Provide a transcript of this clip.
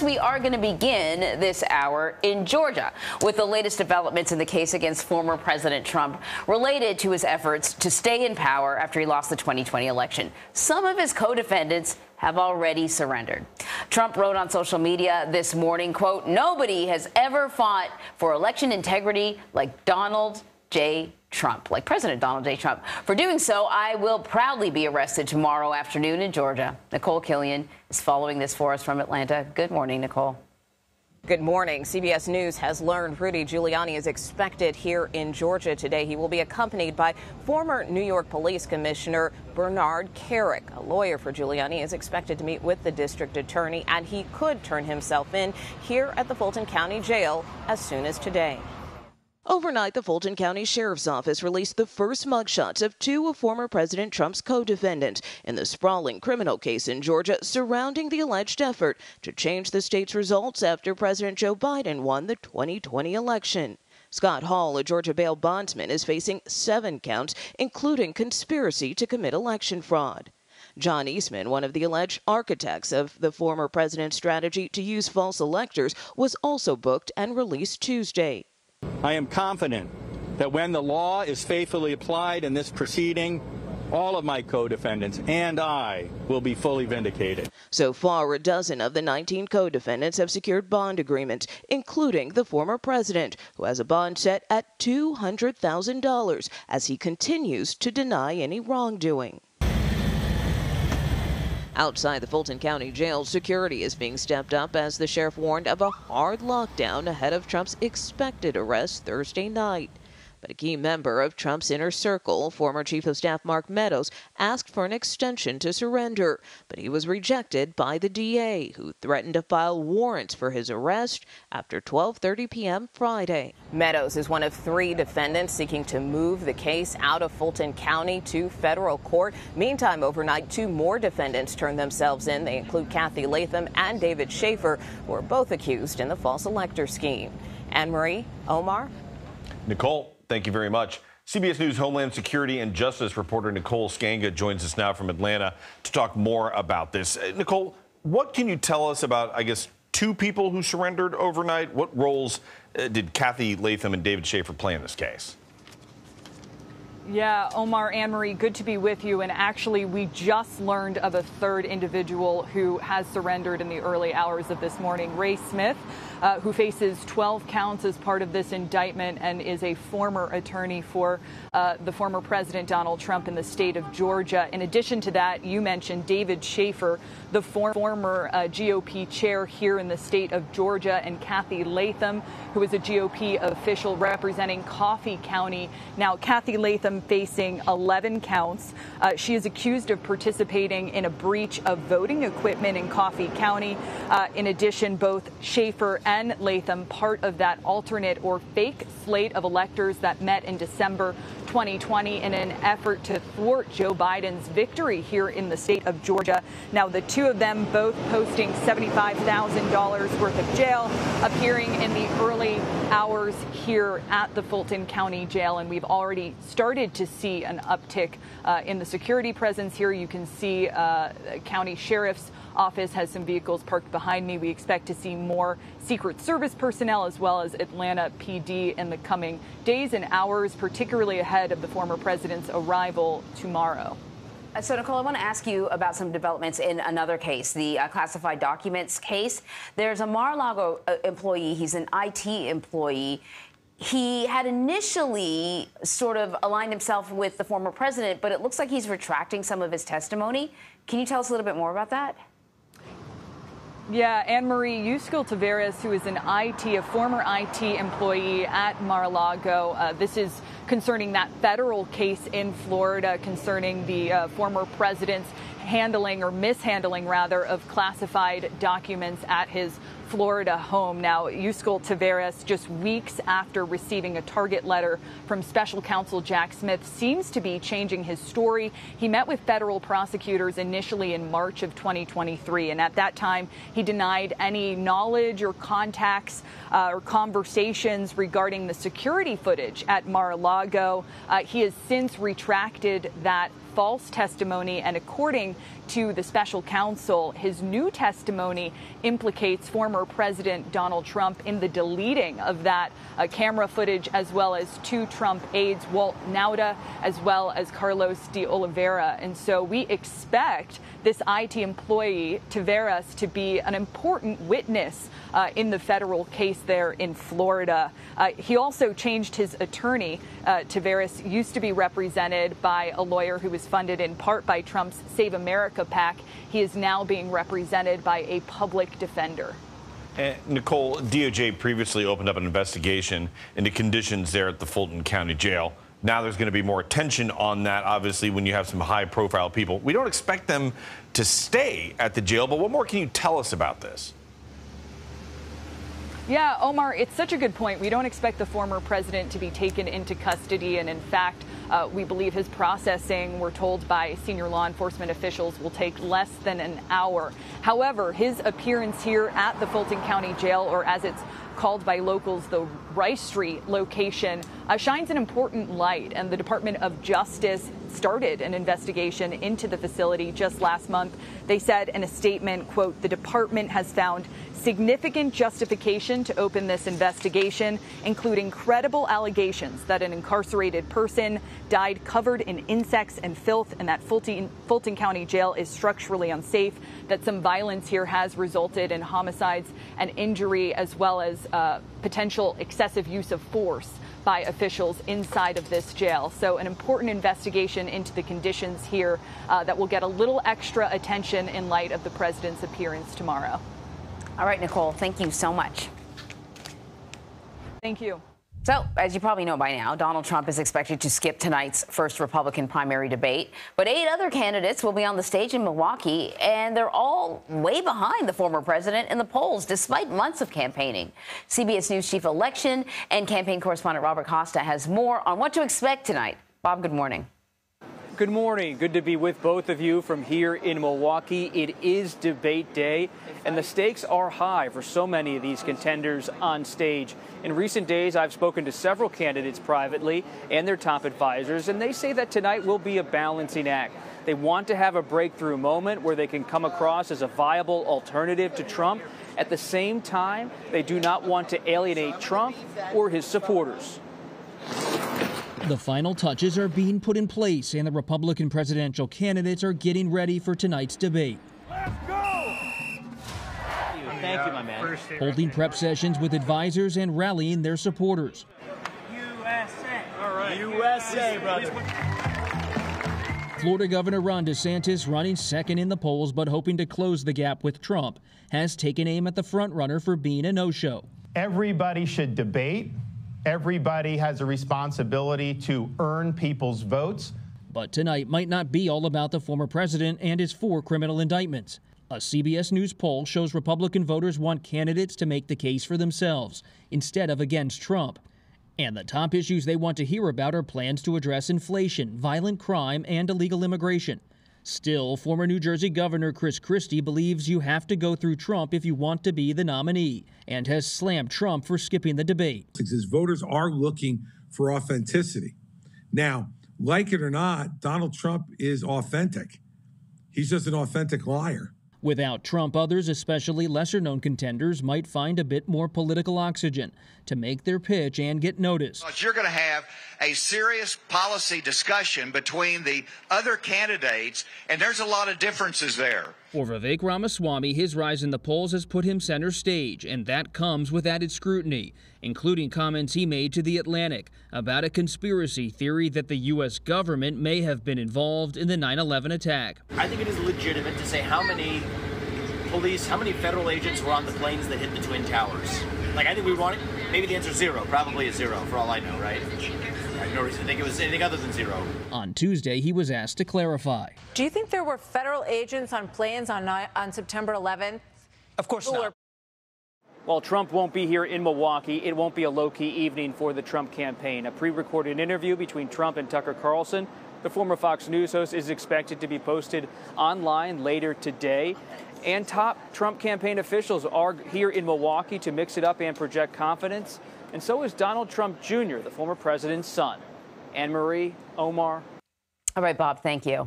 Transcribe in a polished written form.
We are going to begin this hour in Georgia with the latest developments in the case against former President Trump related to his efforts to stay in power after he lost the 2020 election. Some of his co-defendants have already surrendered. Trump wrote on social media this morning, quote, "Nobody has ever fought for election integrity like Donald J. Trump, like President Donald J. Trump. For doing so, I will proudly be arrested tomorrow afternoon in Georgia." Nikole Killion is following this for us from Atlanta. Good morning, Nikole. Good morning. CBS News has learned Rudy Giuliani is expected here in Georgia today. He will be accompanied by former New York Police Commissioner Bernard Kerik. A lawyer for Giuliani is expected to meet with the district attorney, and he could turn himself in here at the Fulton County Jail as soon as today. Overnight, the Fulton County Sheriff's Office released the first mugshots of two of former President Trump's co-defendants in the sprawling criminal case in Georgia surrounding the alleged effort to change the state's results after President Joe Biden won the 2020 election. Scott Hall, a Georgia bail bondsman, is facing 7 counts, including conspiracy to commit election fraud. John Eastman, one of the alleged architects of the former president's strategy to use false electors, was also booked and released Tuesday. I am confident that when the law is faithfully applied in this proceeding, all of my co-defendants and I will be fully vindicated. So far, a dozen of the 19 co-defendants have secured bond agreements, including the former president, who has a bond set at $200,000 as he continues to deny any wrongdoing. Outside the Fulton County Jail, security is being stepped up as the sheriff warned of a hard lockdown ahead of Trump's expected arrest Thursday night. But a key member of Trump's inner circle, former Chief of Staff Mark Meadows, asked for an extension to surrender, but he was rejected by the DA, who threatened to file warrants for his arrest after 12:30 p.m. Friday. Meadows is one of 3 defendants seeking to move the case out of Fulton County to federal court. Meantime, overnight, 2 more defendants turned themselves in. They include Kathy Latham and David Schaefer, who are both accused in the false elector scheme. Anne-Marie, Omar. Nikole, thank you very much. CBS News Homeland Security and Justice reporter Nicole Sganga joins us now from Atlanta to talk more about this. Nikole, what can you tell us about, I guess, 2 people who surrendered overnight? What roles did Kathy Latham and David Schaefer play in this case? Yeah, Omar, Anne-Marie, good to be with you. And actually, we just learned of a 3rd individual who has surrendered in the early hours of this morning. Ray Smith, who faces 12 counts as part of this indictment and is a former attorney for the former President Donald Trump in the state of Georgia. In addition to that, you mentioned David Schaefer, the former GOP chair here in the state of Georgia, and Kathy Latham, who is a GOP official representing Coffee County. Now, Kathy Latham facing 11 counts. She is accused of participating in a breach of voting equipment in Coffee County. In addition, both Schaefer and Latham part of that alternate or fake slate of electors that met in December 2020 in an effort to thwart Joe Biden's victory here in the state of Georgia. Now, the 2 of them both posting $75,000 worth of jail, appearing in the early hours here at the Fulton County Jail. And we've already started to see an uptick in the security presence here. You can see County Sheriff's Office has some vehicles parked behind me. We expect to see more Secret Service personnel as well as Atlanta PD in the coming days and hours, particularly ahead of the former president's arrival tomorrow. So, Nikole, I want to ask you about some developments in another case, the classified documents case. There's a Mar-a-Lago employee. He's an IT employee. He had initially sort of aligned himself with the former president, but it looks like he's retracting some of his testimony. Can you tell us a little bit more about that? Yeah, Anne-Marie Taveras, who is a former IT employee at Mar-a-Lago. This is concerning that federal case in Florida concerning the former president's handling or mishandling, rather, of classified documents at his Florida home. Now, Taveras, just weeks after receiving a target letter from special counsel Jack Smith, seems to be changing his story. He met with federal prosecutors initially in March of 2023, and at that time, he denied any knowledge or contacts or conversations regarding the security footage at Mar-a-Lago. He has since retracted that false testimony, and according to the special counsel. His new testimony implicates former President Donald Trump in the deleting of that camera footage, as well as two Trump aides, Walt Nauta, as well as Carlos de Oliveira. And so we expect this IT employee, Taveras, to be an important witness in the federal case there in Florida. He also changed his attorney. Taveras used to be represented by a lawyer who was funded in part by Trump's Save America PAC. He is now being represented by a public defender. Nicole, DOJ previously opened up an investigation into conditions there at the Fulton County Jail. Now there's going to be more attention on that, obviously, when you have some high-profile people. We don't expect them to stay at the jail, but what more can you tell us about this? Yeah, Omar, it's such a good point. We don't expect the former president to be taken into custody. And in fact, we believe his processing, we're told by senior law enforcement officials, will take less than an hour. However, his appearance here at the Fulton County Jail, or as it's called by locals, the Rice Street location, shines an important light. And the Department of Justice started an investigation into the facility just last month. They said in a statement, quote, "The department has found significant justification to open this investigation, including credible allegations that an incarcerated person died covered in insects and filth, and that Fulton County Jail is structurally unsafe, that some violence here has resulted in homicides and injury, as well as potential excessive use of force by officials inside of this jail." So an important investigation into the conditions here that will get a little extra attention in light of the president's appearance tomorrow. All right, Nicole, thank you so much. Thank you. So, as you probably know by now, Donald Trump is expected to skip tonight's first Republican primary debate. But 8 other candidates will be on the stage in Milwaukee, and they're all way behind the former president in the polls, despite months of campaigning. CBS News chief election and campaign correspondent Robert Costa has more on what to expect tonight. Bob, good morning. Good morning. Good to be with both of you from here in Milwaukee. It is debate day, and the stakes are high for so many of these contenders on stage. In recent days, I've spoken to several candidates privately and their top advisors, and they say that tonight will be a balancing act. They want to have a breakthrough moment where they can come across as a viable alternative to Trump. At the same time, they do not want to alienate Trump or his supporters. The final touches are being put in place, and the Republican presidential candidates are getting ready for tonight's debate. Let's go! Thank you, my man. Holding prep sessions with advisors and rallying their supporters. USA. All right. USA, brother. Florida Governor Ron DeSantis, running second in the polls but hoping to close the gap with Trump, has taken aim at the frontrunner for being a no-show. Everybody should debate. Everybody has a responsibility to earn people's votes. But tonight might not be all about the former president and his 4 criminal indictments. A CBS News poll shows Republican voters want candidates to make the case for themselves instead of against Trump. And the top issues they want to hear about are plans to address inflation, violent crime, and illegal immigration. Still, former New Jersey Governor Chris Christie believes you have to go through Trump if you want to be the nominee, and has slammed Trump for skipping the debate. His voters are looking for authenticity. Now, like it or not, Donald Trump is authentic. He's just an authentic liar. Without Trump, others, especially lesser-known contenders, might find a bit more political oxygen to make their pitch and get noticed. You're going to have a serious policy discussion between the other candidates, and there's a lot of differences there. For Vivek Ramaswamy, his rise in the polls has put him center stage, and that comes with added scrutiny, including comments he made to The Atlantic about a conspiracy theory that the U.S. government may have been involved in the 9/11 attack. I think it is legitimate to say how many federal agents were on the planes that hit the Twin Towers. Like, I think we want it. Maybe the answer is 0. Probably is 0, for all I know, right? I have no reason to think it was anything other than 0. On Tuesday, he was asked to clarify. Do you think there were federal agents on planes on September 11th? Of course not. While Trump won't be here in Milwaukee, it won't be a low-key evening for the Trump campaign. A pre-recorded interview between Trump and Tucker Carlson, the former Fox News host, is expected to be posted online later today. And top Trump campaign officials are here in Milwaukee to mix it up and project confidence. And so is Donald Trump Jr., the former president's son. Anne Marie, Omar. All right, Bob, thank you.